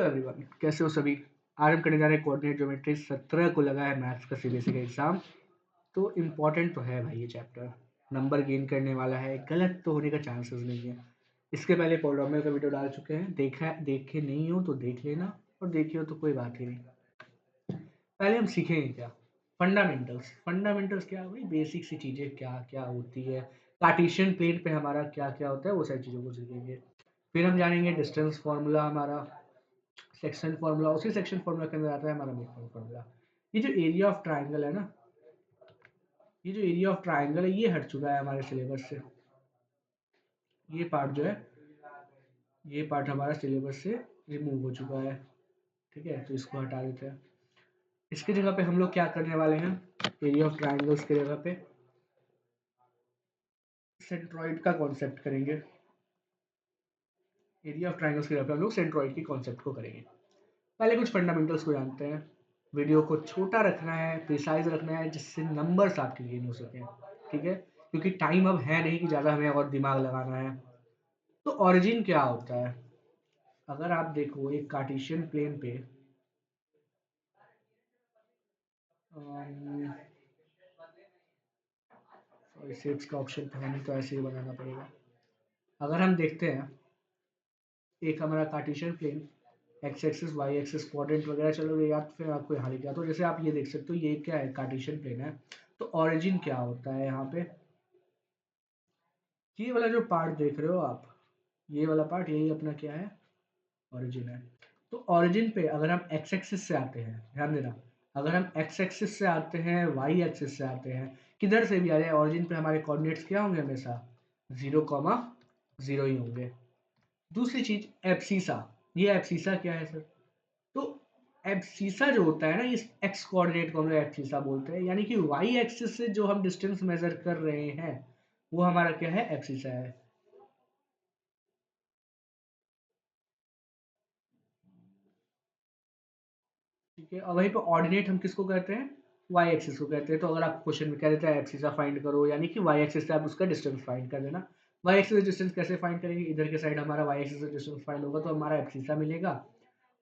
Everyone, कैसे हो सभी। आज हम करने जा रहे हैं कोऑर्डिनेट ज्योमेट्री 17 को लगा है मैथ्स का सीबीएसई का एग्जाम। तो इम्पोर्टेंट तो है भाई ये चैप्टर, नंबर गेन करने वाला है, गलत तो होने का चांसेस नहीं है। इसके पहले पॉलिनोमियल का वीडियो डाल चुके हैं, देखे नहीं हो तो देख लेना, और देखिए हो तो कोई बात ही नहीं। पहले हम सीखेंगे क्या, फंडामेंटल्स। फंडामेंटल्स क्या है भाई, बेसिक सी चीज़ें क्या क्या होती है, कार्टेशियन प्लेन पे हमारा क्या क्या होता है, वो सारी चीज़ों को सीखेंगे। फिर हम जानेंगे डिस्टेंस फार्मूला हमारा, सेक्शन फार्मूला, उसी सेक्शन फार्मूला के अंदर आता है हमारा मिड पॉइंट फार्मूला। ये जो एरिया ऑफ ट्राइंगल है ना, ये जो एरिया ऑफ ट्राइंगल है ये हट चुका है हमारे सिलेबस से। ये पार्ट जो है, ये पार्ट हमारा सिलेबस से रिमूव हो चुका है। ठीक है, तो इसको हटा देते हैं। इसकी जगह पे हम लोग क्या करने वाले हैं, एरिया ऑफ ट्राइंगल्स की जगह पे सेंट्रॉइड का कॉन्सेप्ट करेंगे। एरिया ऑफ ट्राइंगल्स की जगह पे हम लोग सेंट्रॉइड की कॉन्सेप्ट को करेंगे। पहले कुछ फंडामेंटल्स को जानते हैं। वीडियो को छोटा रखना है, प्रिसाइज रखना है, जिससे नंबर्स आपके गेन हो सकें। ठीक है, क्योंकि टाइम अब है नहीं कि ज़्यादा हमें और दिमाग लगाना है। तो ऑरिजिन क्या होता है, अगर आप देखो एक कार्टेशियन प्लेन पे सॉरी शेप्स का ऑप्शन तो हमें तो ऐसे ही बनाना पड़ेगा। अगर हम देखते हैं एक हमारा Cartesian plane, X axis Y axis quadrant वगैरह, चलो या फिर आपको यहाँ लिखा, तो जैसे आप ये देख सकते हो ये क्या है, कार्टेशियन प्लेन है। तो ऑरिजिन क्या होता है यहाँ पे, ये वाला जो पार्ट देख रहे हो आप, ये वाला पार्ट, यही अपना क्या है, ओरिजिन है। तो ओरिजिन पे अगर हम एक्स एक्सिस से आते हैं, ध्यान देना, अगर हम एक्स एक्सिस से आते हैं, वाई एक्सिस से आते हैं, किधर से भी आ रहे हैं, ओरिजिन पे हमारे कोऑर्डिनेट्स क्या होंगे, हमेशा 0,0 ही होंगे। दूसरी चीज एब्सिसा, ये एब्सिसा क्या है सर, तो एब्सिसा जो होता है ना, इस एक्स कोऑर्डिनेट को हम लोग एब्सिसा बोलते हैं, यानी कि वाई एक्सिस से जो हम डिस्टेंस मेजर कर रहे हैं वो हमारा क्या है, एब्सिसा है। ठीक है, और वहीं पे ऑर्डिनेट हम किसको कहते हैं, वाई एक्सिस को कहते हैं। तो अगर आप क्वेश्चन में कह देते हैं एब्सिसा फाइंड करो, यानी कि वाई एक्सिस से आप उसका डिस्टेंस फाइंड कर देना। वाई एक्सिस से डिस्टेंस कैसे फाइंड करेंगे, इधर के साइड हमारा वाई एक्सिस से डिस्टेंस फाइंड होगा तो हमारा एब्सिसा मिलेगा,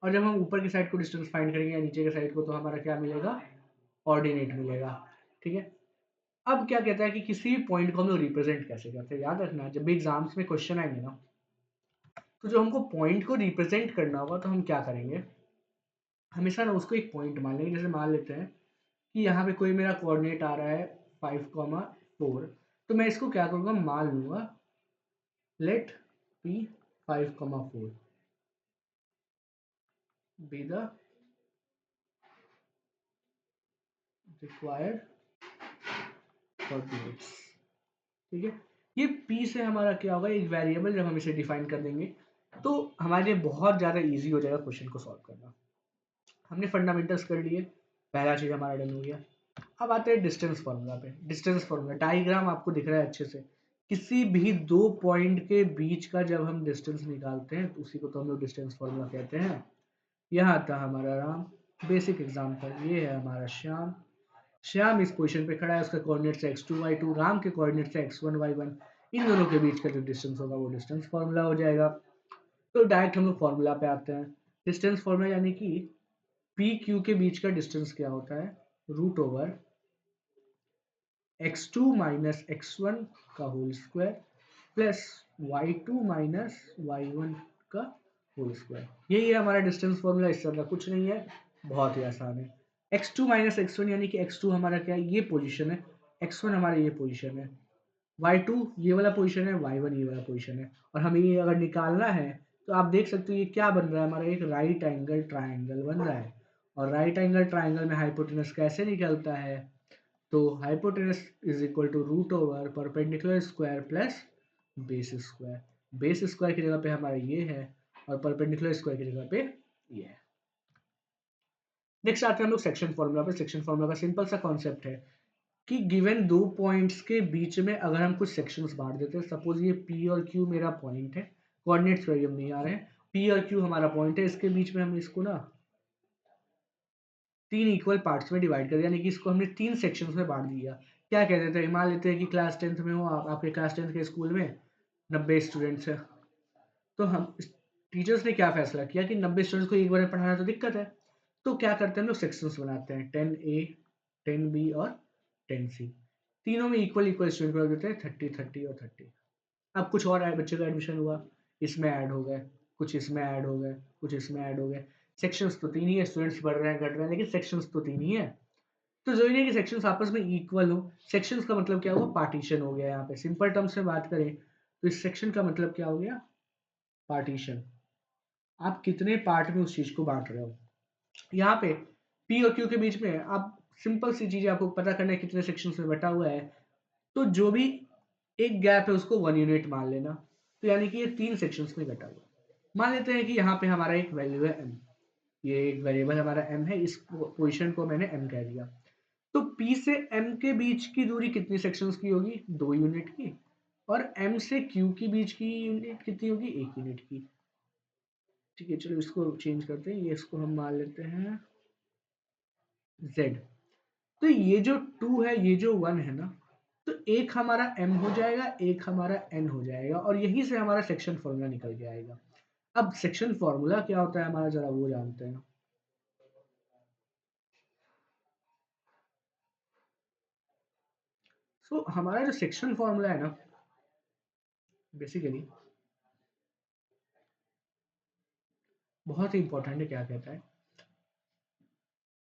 और जब हम ऊपर की साइड को डिस्टेंस फाइंड करेंगे या नीचे के साइड को, तो हमारा क्या मिलेगा, ऑर्डिनेट मिलेगा। ठीक है, अब क्या कहता है कि किसी भी पॉइंट को हम लोग रिप्रेजेंट कैसे करते हैं, याद रखना जब भी एग्जाम्स में क्वेश्चन आएंगे ना, तो जब हमको पॉइंट को रिप्रेजेंट करना होगा तो हम क्या करेंगे, हमेशा ना उसको एक पॉइंट मान लेंगे। जैसे मान लेते हैं कि यहाँ पे कोई मेरा कोऑर्डिनेट आ रहा है 5,4, तो मैं इसको क्या करूँगा, मान लूँगा let P 5,4 be the required coordinates. ठीक है, ये पी से हमारा क्या होगा, एक वेरिएबल जब हम इसे डिफाइन कर देंगे तो हमारे लिए बहुत ज़्यादा इजी हो जाएगा क्वेश्चन को सॉल्व करना। हमने फंडामेंटल्स कर लिए, पहला चीज़ हमारा डन हो गया। अब आते हैं डिस्टेंस फार्मूला पे। डिस्टेंस फार्मूला डायग्राम आपको दिख रहा है अच्छे से, किसी भी दो पॉइंट के बीच का जब हम डिस्टेंस निकालते हैं तो उसी को तो हम लोग डिस्टेंस फार्मूला कहते हैं। यहाँ था हमारा राम, बेसिक एग्जाम्पल, ये है हमारा श्याम। श्याम इस पोजीशन पे खड़ा है, उसका कोऑर्डिनेट्स है x2 y2, राम के कोऑर्डिनेट्स है x1 y1। इन दोनों के बीच का जो डिस्टेंस होगा वो डिस्टेंस फार्मूला हो जाएगा। तो डायरेक्ट हम लोग फार्मूला पे आते हैं। डिस्टेंस फार्मूला यानी कि पी क्यू के बीच का डिस्टेंस क्या होता है, root over x2 minus x1 का whole square plus y2 minus y1 का होल स्क्वायर। यही है हमारा डिस्टेंस फॉर्मूला, इससे ज़्यादा कुछ नहीं है, बहुत ही आसान है। x2 माइनस x1 यानी कि x2 हमारा क्या है, ये पोजीशन है, x1 हमारा ये पोजीशन है, y2 ये वाला पोजीशन है, y1 ये वाला पोजीशन है। और हमें ये अगर निकालना है तो आप देख सकते हो ये क्या बन रहा है, हमारा एक राइट एंगल ट्राइंगल बन रहा है। और राइट एंगल ट्राइंगल में हाइपोटेनस कैसे निकलता है, तो hypotenuse is equal to root over perpendicular square plus base square. Base square की जगह पे हमारा ये है और परपेंडिकुलर स्क्वायर की जगह पे ये है। नेक्स्ट आते हैं हम लोग सेक्शन फॉर्मूला पे। सेक्शन फॉर्मूला का सिंपल सा कॉन्सेप्ट है कि गिवन दो पॉइंट्स के बीच में अगर हम कुछ सेक्शंस बांट देते हैं, सपोज ये P और Q मेरा पॉइंट है, कोऑर्डिनेट्स वही हम नहीं आ रहे हैं, P और Q हमारा पॉइंट है, इसके बीच में हम इसको ना तीन इक्वल पार्ट्स में डिवाइड कर दिया, यानी कि इसको हमने तीन सेक्शंस में बांट दिया। क्या कहते थे, मान लेते हैं कि क्लास 10th में हो आप, आपके क्लास 10th के स्कूल में 90 स्टूडेंट्स हैं, तो हम टीचर्स ने क्या फैसला किया कि 90 स्टूडेंट्स को एक बार में पढ़ाना तो दिक्कत है, तो क्या करते हैं हम लोग सेक्शंस बनाते हैं 10A 10B और 10C, तीनों में इक्वल इक्वल स्टूडेंट को रख देते हैं 30 30 और 30। अब कुछ और बच्चे का एडमिशन हुआ, इसमें ऐड हो गए, कुछ इसमें ऐड हो गए, कुछ इसमें ऐड हो गए, सेक्शंस तो तीन ही है, स्टूडेंट्स बढ़ रहे हैं घट रहे हैं लेकिन सेक्शंस तो तीन ही है, तो जरूरी नहीं है कि सेक्शंस आपस में इक्वल हो। सेक्शंस का मतलब क्या हुआ, पार्टीशन हो गया। यहाँ पे सिंपल टर्म्स में बात करें तो इस सेक्शन का मतलब क्या हो गया, पार्टीशन। आप कितने पार्ट में उस चीज को बांट रहे हो। यहाँ पे पी और क्यू के बीच में आप सिंपल सी चीजें आपको पता करना है कितने सेक्शंस में बटा हुआ है, तो जो भी एक गैप है उसको 1 यूनिट मान लेना, तो यानी कि ये 3 सेक्शंस में कटा हुआ। मान लेते हैं कि यहाँ पे हमारा एक वैल्यू है m, ये एक वेरिएबल हमारा m है, इस पोजीशन को मैंने m कह दिया, तो p से m के बीच की दूरी कितनी सेक्शंस की होगी, 2 यूनिट की, और m से q के बीच की यूनिट कितनी होगी, 1 यूनिट की। ठीक है, चलो इसको चेंज करते हैं, ये इसको हम मान लेते हैं z। तो ये जो 2 है, ये जो 1 है ना, तो एक हमारा m हो जाएगा, एक हमारा n हो जाएगा, और यहीं से हमारा सेक्शन फॉर्मूला निकल के आएगा। अब सेक्शन फॉर्मूला क्या होता है हमारा, जरा वो जानते हैं। हमारा जो सेक्शन फॉर्मूला है ना, बेसिकली बहुत ही इंपॉर्टेंट है। क्या कहता है,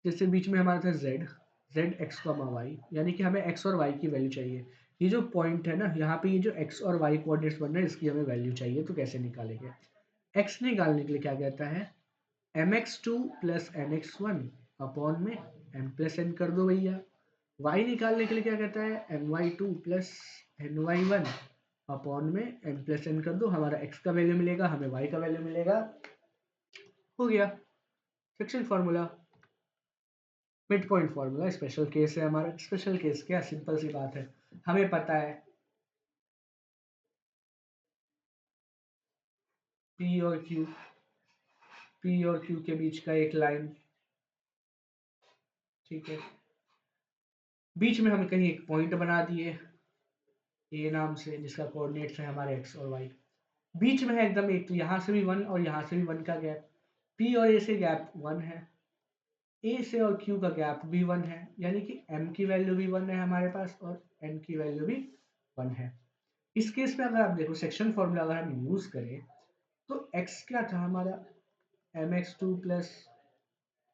जैसे बीच में हमारा था z x y, यानी कि हमें x और y की वैल्यू चाहिए। ये जो पॉइंट है ना, यहाँ पे ये जो x और y कोऑर्डिनेट्स बन रहे हैं, इसकी हमें वैल्यू चाहिए, तो कैसे निकालेंगे। x निकालने के लिए क्या कहता है, mx2 प्लस nx1 अपॉन में m प्लस n कर दो भैया। y निकालने के लिए क्या कहता है, my2 प्लस ny1 अपॉन में m प्लस n कर दो, हमारा x का वैल्यू मिलेगा, हमें y का वैल्यू मिलेगा, हो गया section formula. Mid point formula special case है हमारा। स्पेशल केस क्या, सिंपल सी बात है, हमें पता है पी और क्यू, पी और क्यू के बीच का एक लाइन, ठीक है, बीच में हम कहीं एक पॉइंट बना दिए ए नाम से, जिसका कोऑर्डिनेट्स है हमारे एक्स और वाई, बीच में है एकदम एक, तो यहाँ से भी 1 और यहाँ से भी 1 का गैप, पी और ए से गैप 1 है, ए से और क्यू का गैप भी 1 है, यानी कि m की वैल्यू भी 1 है हमारे पास, और n की वैल्यू भी 1 है। इस केस में अगर आप देखो सेक्शन फॉर्मूला अगर हम यूज करें, तो x क्या था हमारा, mx2 plus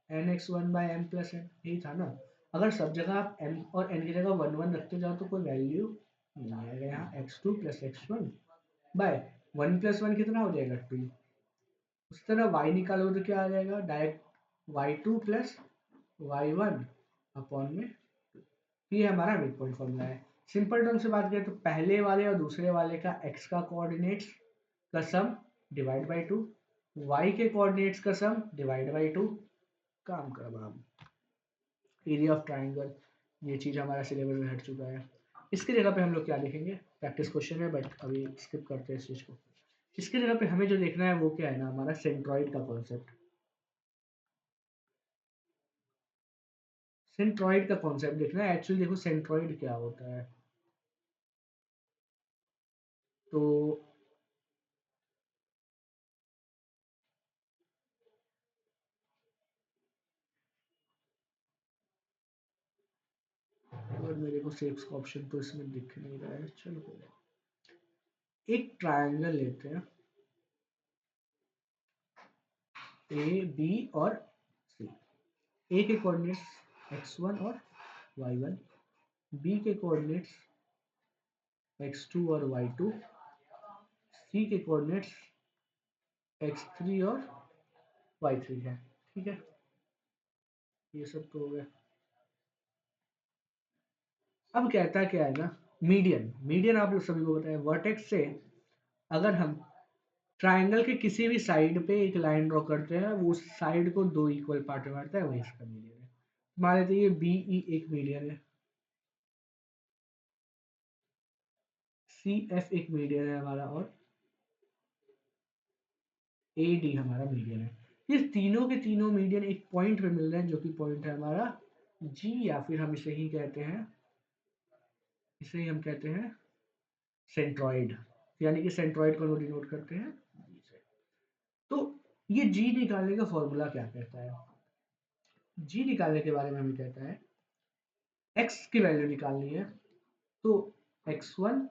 nx1 by m plus n, यही था ना। अगर सब जगह आप m और n की जगह 1 1 रखते जाओ तो कोई वैल्यू नहीं आएगा। यहाँ x2 plus x1 bye 1 plus 1 कितना हो जाएगा, 2। उस तरह y निकालो तो क्या आ जाएगा, direct y2 plus y1 upon में, ये हमारा मिड पॉइंट फॉर्मूला है। सिंपल टर्म से बात करें तो पहले वाले और दूसरे वाले का x का कोऑर्डिनेट्स का सम डिवाइड बाई 2, y के कोऑर्डिनेट्स का सम डिवाइड बाई 2, काम कर हम। एरिया ऑफ ट्राइंगल, ये चीज़ हमारा सिलेबस में हट चुका है। इसकी जगह पे हम लोग क्या लिखेंगे, प्रैक्टिस क्वेश्चन है बट अभी स्किप करते हैं इस चीज़ को। इसकी जगह पे हमें जो देखना है वो क्या है ना, हमारा सेंट्रॉइड का कॉन्सेप्ट। सेंट्रॉइड का कॉन्सेप्ट देखना है। एक्चुअली देखो सेंट्रॉइड क्या होता है, तो और मेरे को शेप्स का ऑप्शन तो इसमें दिख नहीं रहा है, चलो कोई नहीं। एक ट्रायंगल लेते हैं ए बी और सी। ए के कोऑर्डिनेट्स x1 और y1, बी के कोऑर्डिनेट्स x2 और y2, सी के कोऑर्डिनेट्स x3 और y3 है। ठीक है, ये सब तो हो गया। अब कहता क्या है ना, मीडियन। मीडियन आप लोग सभी को पता है, वर्टेक्स से अगर हम ट्राइंगल के किसी भी साइड पे एक लाइन ड्रॉ करते हैं, वो साइड को 2 इक्वल पार्ट में बांटता है, वही इसका मीडियन है। मान लेते हैं ये बी ई एक मीडियन है, सी एफ एक मीडियन है हमारा, और ए डी हमारा मीडियन है। ये तीनों के तीनों मीडियन एक पॉइंट पे मिल रहे हैं, जो कि पॉइंट है हमारा जी, या फिर हम इसे ही कहते हैं, इसे ही हम कहते हैं सेंट्रॉइड, यानी कि सेंट्रॉइड को डिनोट करते हैं जी से। तो ये जी निकालने का फॉर्मूला क्या कहता है? जी निकालने के बारे में हमें कहता है एक्स की वैल्यू निकालनी है, तो x1,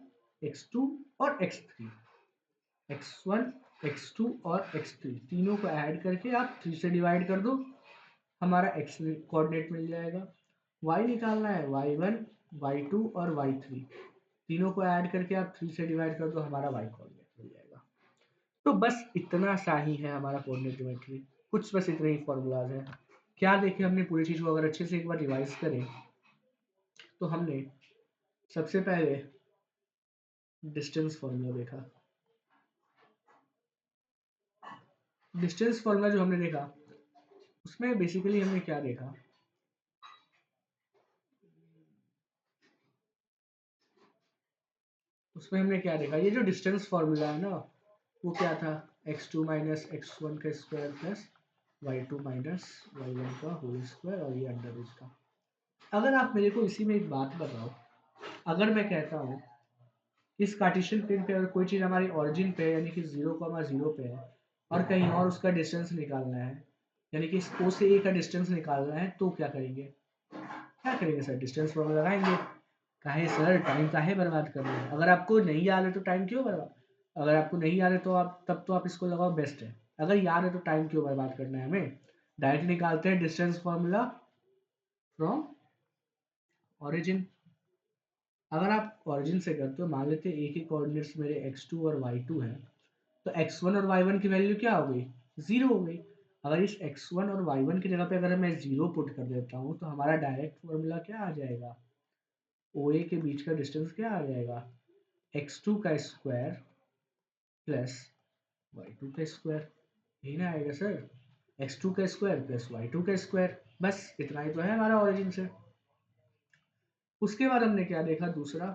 x2 और x3, x1, x2 और x3 तीनों को ऐड करके आप 3 से डिवाइड कर दो, हमारा x कोऑर्डिनेट मिल जाएगा। y निकालना है, y1, y2 और y3 तीनों को ऐड करके आप 3 से डिवाइड कर दो, हमारा y कोऑर्डिनेट मिल जाएगा। तो बस इतना सा ही है हमारा कोऑर्डिनेट ज्योमेट्री, कुछ बस इतने ही फॉर्मूलाज हैं। क्या देखें हमने पूरी चीज को, अगर अच्छे से एक बार रिवाइज करें तो हमने सबसे पहले डिस्टेंस फॉर्मूला देखा। डिस्टेंस फॉर्मूला जो हमने देखा उसमें बेसिकली हमने क्या देखा, उसमें हमने क्या देखा, ये जो डिस्टेंस फॉर्मूला है ना वो क्या था, x2 माइनस x1 का square plus y2 minus y1 का होल स्क्वायर और ये अंडर रूट था। अगर आप मेरे को इसी में एक बात बताओ, अगर मैं कहता हूँ इस कार्टेशियन प्लेन पे अगर कोई चीज़ हमारी ऑरिजिन पे यानी कि 0,0 पे है और कहीं और उसका डिस्टेंस निकालना है, यानी कि O से A का डिस्टेंस निकालना है, तो क्या करेंगे? क्या करेंगे सर? डिस्टेंस फॉर्मूला लगाएंगे। काहे सर, टाइम काहे बर्बाद कर रहे हैं? अगर आपको नहीं याद है तो टाइम क्यों बर्बाद, अगर आपको नहीं याद है तो आप तब तो आप इसको लगाओ, बेस्ट है। अगर याद है तो टाइम क्यों बर्बाद करना है हमें? डायरेक्ट निकालते हैं डिस्टेंस फॉर्मूला फ्रॉम ऑरिजिन। अगर आप ऑरिजिन से करते हो, मान लेते हैं ए के कोऑर्डिनेट्स मेरे x2 और y2 है, तो x1 और y1 की वैल्यू क्या हो गई? 0 हो गई। अगर इस x1 और y1 की जगह पे अगर मैं 0 पुट कर देता हूँ तो हमारा डायरेक्ट फॉर्मूला क्या आ जाएगा? OA के बीच का डिस्टेंस क्या आ जाएगा? x2 का स्क्वायर प्लस y2 का स्क्वायर, यही ना आएगा सर? x2 का स्क्वायर प्लस y2 का स्क्वायर, बस इतना ही तो है हमारा ऑरिजिन से। उसके बाद हमने क्या देखा? दूसरा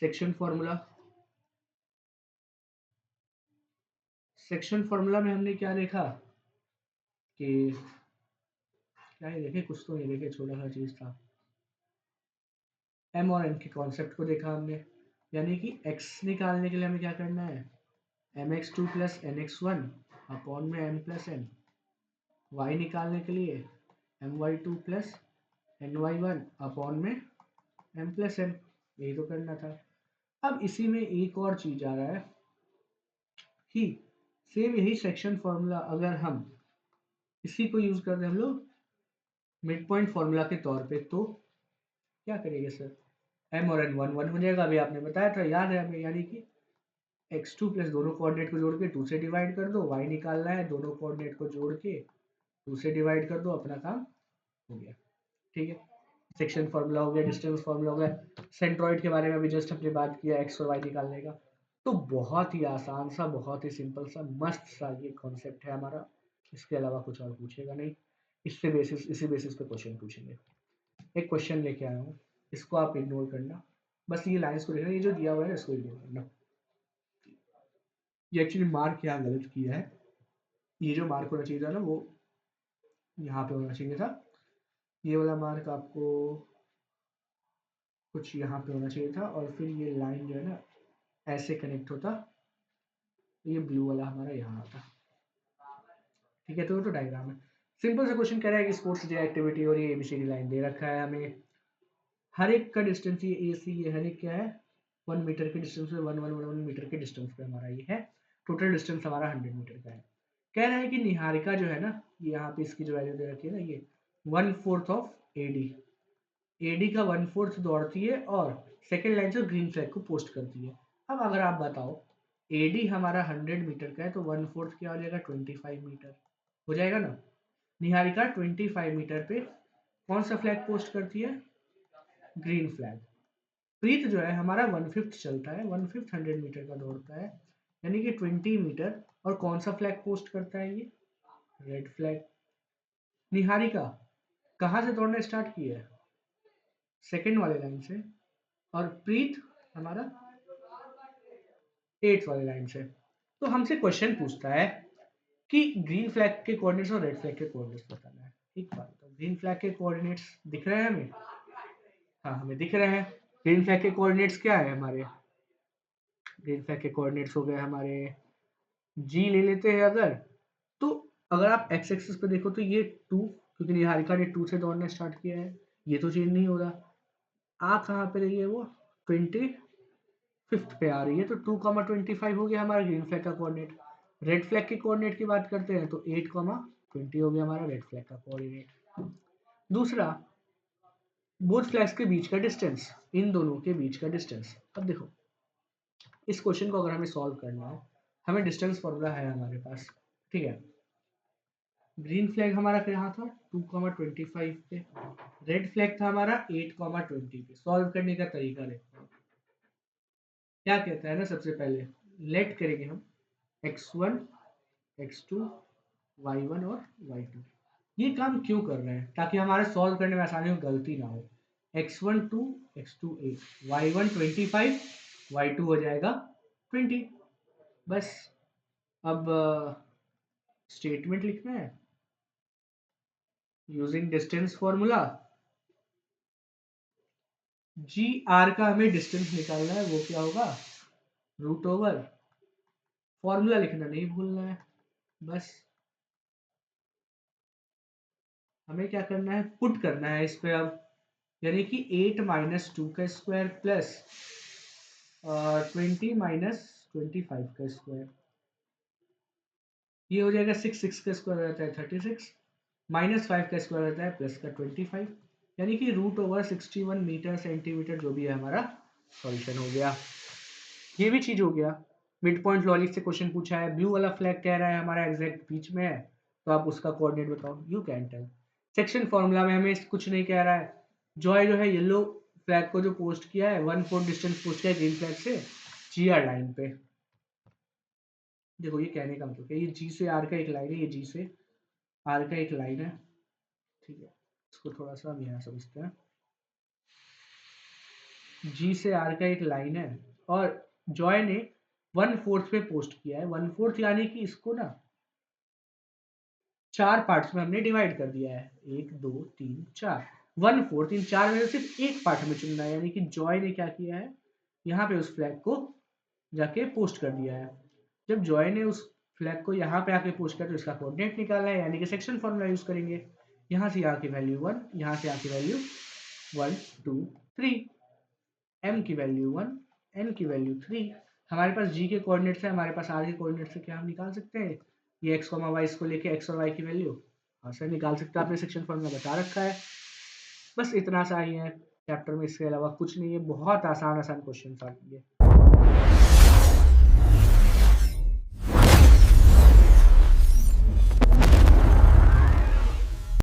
सेक्शन फॉर्मूला। सेक्शन फॉर्मूला में हमने क्या देखा कि क्या ही देखे, कुछ तो नहीं देखे, छोटा सा चीज था। एम और एन के कॉन्सेप्ट को देखा हमने, यानी कि x निकालने के लिए हमें क्या करना है? mx2 प्लस nx1 अपॉन में m प्लस n। y निकालने के लिए my2 प्लस ny1 अपॉन में m प्लस n, यही तो करना था। अब इसी में एक और चीज आ रहा है कि सेम यही सेक्शन फॉर्मूला अगर हम इसी को यूज कर रहे हैं हम लोग मिड पॉइंट फॉर्मूला के तौर पे, तो क्या करेंगे सर? m और n 1 1 हो जाएगा, अभी आपने बताया था, याद है हमें, यानी कि x2 प्लस दोनों कोऑर्डिनेट को जोड़ के 2 से डिवाइड कर दो, y निकालना है, दोनों कोऑर्डिनेट को जोड़ के 2 से डिवाइड कर दो, अपना काम हो गया। ठीक है, सेक्शन फॉर्मूला हो गया, डिस्टेंस फॉर्मूला हो गया, सेंट्रॉइड के बारे में भी जस्ट हमने बात किया, x और y निकालने का। तो बहुत ही आसान सा, बहुत ही सिंपल सा, मस्त सा ये कॉन्सेप्ट है हमारा, इसके अलावा कुछ और पूछेगा नहीं। इसी बेसिस पे क्वेश्चन पूछेंगे। एक क्वेश्चन लेके आया हूँ, इसको आप इग्नोर करना, बस ये लाइंस को देखना, ये जो दिया हुआ है इसको इग्नोर करना। ये एक्चुअली मार्क यहाँ गलत किया है, ये जो मार्क होना चाहिए था ना वो यहाँ पे होना चाहिए था, ये वाला मार्क आपको कुछ यहाँ पे होना चाहिए था, और फिर ये लाइन जो है ना ऐसे कनेक्ट होता, ये ब्लू वाला हमारा यहाँ आता। ठीक है, तो वो तो डायग्राम है। सिंपल सा क्वेश्चन कह रहा है कि स्पोर्ट्स डे एक्टिविटी और ये एबीसीडी लाइन दे रखा है हमें, हर एक का डिस्टेंस ये ए सी, ये हर एक क्या है 1 मीटर के डिस्टेंस पे, 1 मीटर के डिस्टेंस पे हमारा ये है, टोटल डिस्टेंस हमारा 100 मीटर का है। कह रहा है कि निहारिका जो है ना, यहाँ पे इसकी जो वैल्यू दे रखी है ना, ये 1/4 ऑफ एडी, एडी का 1/4 दौड़ती है और सेकेंड लाइन से ग्रीन फ्लैग को पोस्ट करती है। अब अगर आप बताओ एडी हमारा 100 मीटर का है, तो 1/4 क्या हो जाएगा? 25 मीटर हो जाएगा ना। निहारिका 25 मीटर पे कौन सा फ्लैग पोस्ट करती है? Green flag. प्रीत जो है हमारा 1/5 चलता है, 1/5 100 मीटर का दौड़ता है, यानी कि 20 मीटर, और कौन सा फ्लैग पोस्ट करता है? ये रेड फ्लैग। निहारिका कहाँ से दौड़ना स्टार्ट किया है? सेकेंड वाले लाइन से, और प्रीत हमारा 8th वाले लाइन से। तो हमसे क्वेश्चन पूछता है कि ग्रीन फ्लैग के कोऑर्डिनेट्स और रेड फ्लैग के कोऑर्डिनेट्स बताना है। एक बात तो ग्रीन फ्लैग के कोऑर्डिनेट्स दिख रहे हैं हमें? हाँ, हमें दिख रहे हैं। ग्रीन फ्लैग के कोऑर्डिनेट्स क्या है हमारे? ग्रीन फ्लैग के कोऑर्डिनेट्स हो गए हमारे जी ले लेते हैं अगर, तो अगर आप एक्स एक्सिस पे देखो तो ये 2, क्योंकि निहारिका ने 2 से दौड़ना स्टार्ट किया है, ये तो चेंज नहीं हो रहा। कहाँ पे रही है वो, 25th पे आ रही है, तो 2,25 हो गया हमारा ग्रीन फ्लैग का कोऑर्डिनेट। रेड फ्लैग के कोऑर्डिनेट की बात करते हैं तो 8,20 हो गया हमारा रेड फ्लैग का कोऑर्डिनेट। दूसरा, बोथ फ्लैग्स के बीच का डिस्टेंस, इन दोनों के बीच का डिस्टेंस। अब देखो इस क्वेश्चन को अगर हमें सॉल्व करना है, हमें डिस्टेंस फॉर्मूला है हमारे पास, ठीक है। ग्रीन फ्लैग हमारा कहाँ था, 2,25 पे। रेड फ्लैग था हमारा 8,20 पे। सॉल्व करने का तरीका देखते हैं। क्या कहता है ना, सबसे पहले लेट करेंगे हम x1, x2, y1 और y2। ये काम क्यों कर रहे हैं, ताकि हमारे सॉल्व करने में आसानी हो, गलती ना हो। x1 2, x2 8, y1 25, y2 हो जाएगा 20। बस अब स्टेटमेंट लिखना है using distance formula. G R का हमें डिस्टेंस निकालना है, वो क्या होगा, रूट ओवर, फॉर्मूला लिखना नहीं भूलना है। बस हमें क्या करना है, पुट करना है इस पे अब, यानी कि 8 माइनस 2 का स्क्वायर प्लस 20 माइनस 25 का स्क्वायर, ये हो जाएगा 6, 6 का स्क्वायर हो जाता है 36, माइनस 5 का स्क्वायर होता है प्लस का 25, यानी कि रूट ओवर 61 मीटर सेंटीमीटर जो भी है हमारा सॉल्यूशन हो गया। ये भी चीज हो गया। मिड पॉइंट लॉजिक से क्वेश्चन पूछा है, ब्लू वाला फ्लैग कह रहा है हमारा एग्जैक्ट बीच में है, तो आप उसका कोऑर्डिनेट बताओ, you can tell. Section formula में हमें कुछ नहीं कह रहा है। जॉय जो है येलो फ्लैग को जो पोस्ट किया है 1/4 डिस्टेंस पोस्ट किया है ग्रीन फ्लैग से जीआर लाइन पे। देखो ये कहने का मतलब ये जी से आर का एक लाइन है, ये जी से आर का एक लाइन है, ठीक है। इसको थोड़ा सा हम यहाँ समझते हैं। जी से आर का एक लाइन है और जॉय ने 1/4 पे पोस्ट किया है। 1/4 यानी कि इसको ना 4 पार्ट्स में हमने डिवाइड कर दिया है, 1 2 3 4। 1/4 इन 4 में से सिर्फ एक पार्ट हमें चुनना है, यानी कि जॉय ने क्या किया है, यहाँ पे उस फ्लैग को जाके पोस्ट कर दिया है। जब जॉय ने उस फ्लैग को यहाँ पे आके पोस्ट किया तो इसका कोऑर्डिनेट निकालना है, यानी कि सेक्शन फॉर्मूला यूज करेंगे। यहाँ से यहाँ की वैल्यू 1, यहाँ से यहाँ की वैल्यू 1 2 3, m की वैल्यू 1, n की वैल्यू 3। हमारे पास g के कोऑर्डिनेट है, हमारे पास r के कोऑर्डिनेट से क्या हम निकाल सकते हैं, ये x, y इसको लेके x और y की वैल्यू हाँ सर निकाल सकते हैं, आपने सेक्शन फॉर्मूला बता रखा है। बस इतना सा ही है चैप्टर में, इसके अलावा कुछ नहीं है। बहुत आसान आसान क्वेश्चन आते हैं।